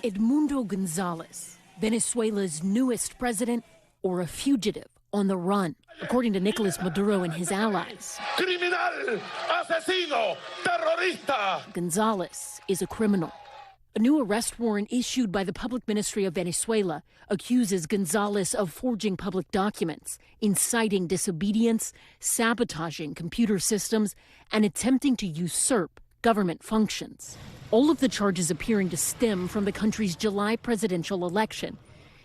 Edmundo González, Venezuela's newest president, or a fugitive on the run, according to Nicolás Maduro and his allies. Criminal, asesino, terrorista. González is a criminal. A new arrest warrant issued by the Public Ministry of Venezuela accuses González of forging public documents, inciting disobedience, sabotaging computer systems, and attempting to usurp government functions. All of the charges appearing to stem from the country's July presidential election,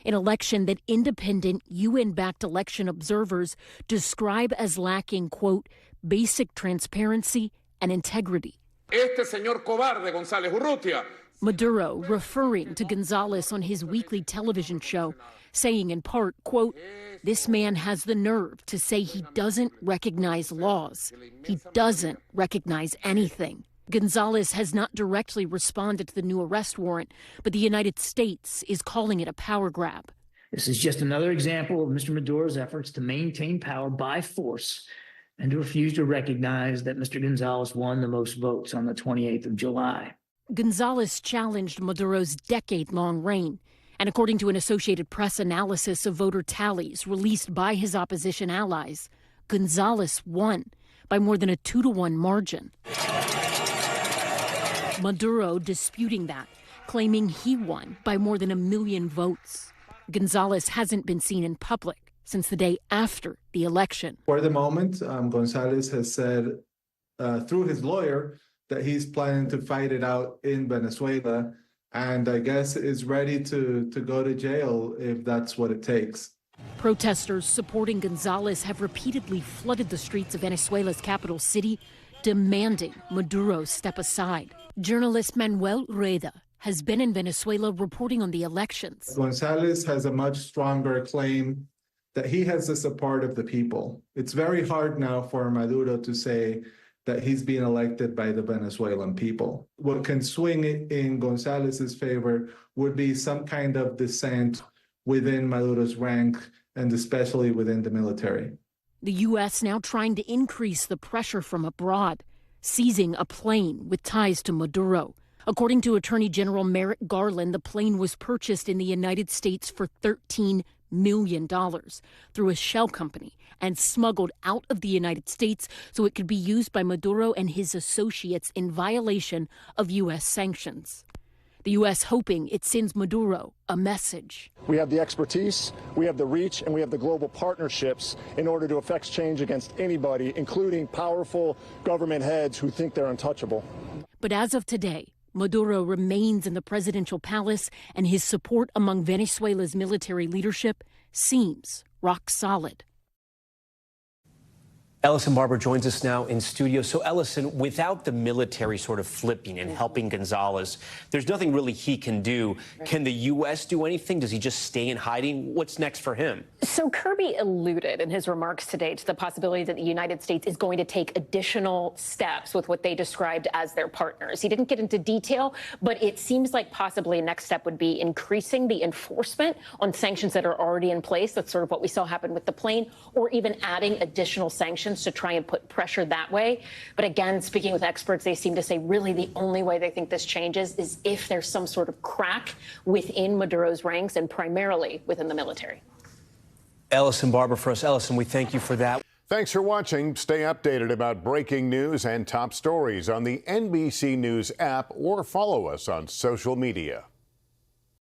an election that independent UN-backed election observers describe as lacking, quote, basic transparency and integrity. Este señor cobarde, González Urrutia. Maduro referring to González on his weekly television show, saying in part, quote, this man has the nerve to say he doesn't recognize laws. He doesn't recognize anything. González has not directly responded to the new arrest warrant, but the United States is calling it a power grab. This is just another example of Mr. Maduro's efforts to maintain power by force and to refuse to recognize that Mr. González won the most votes on the 28th of July. González challenged Maduro's decade-long reign, and according to an Associated Press analysis of voter tallies released by his opposition allies, González won by more than a 2-to-1 margin. Maduro disputing that, claiming he won by more than 1 million votes. González hasn't been seen in public since the day after the election. For the moment, González has said through his lawyer that he's planning to fight it out in Venezuela, and I guess is ready to go to jail if that's what it takes. Protesters supporting González have repeatedly flooded the streets of Venezuela's capital city, demanding Maduro step aside. Journalist Manuel Reda has been in Venezuela reporting on the elections. González has a much stronger claim that he has the support of the people. It's very hard now for Maduro to say that he's being elected by the Venezuelan people. What can swing it in González's favor would be some kind of dissent within Maduro's rank, and especially within the military. The U.S. now trying to increase the pressure from abroad, seizing a plane with ties to Maduro. According to Attorney General Merrick Garland, the plane was purchased in the United States for $13 million through a shell company and smuggled out of the United States so it could be used by Maduro and his associates in violation of U.S. sanctions. The U.S. hoping it sends Maduro a message. We have the expertise, we have the reach, and we have the global partnerships in order to effect change against anybody, including powerful government heads who think they're untouchable. But as of today, Maduro remains in the presidential palace, and his support among Venezuela's military leadership seems rock solid. Ellison Barber joins us now in studio. So, Ellison, without the military sort of flipping and helping González, there's nothing really he can do. Can the U.S. do anything? Does he just stay in hiding? What's next for him? So Kirby alluded in his remarks today to the possibility that the United States is going to take additional steps with what they described as their partners. He didn't get into detail, but it seems like possibly a next step would be increasing the enforcement on sanctions that are already in place. That's sort of what we saw happen with the plane, or even adding additional sanctions to try and put pressure that way. But again, speaking with experts, they seem to say really the only way they think this changes is if there's some sort of crack within Maduro's ranks and primarily within the military. Ellison Barber for us. Ellison, we thank you for that. Thanks for watching. Stay updated about breaking news and top stories on the NBC News app or follow us on social media.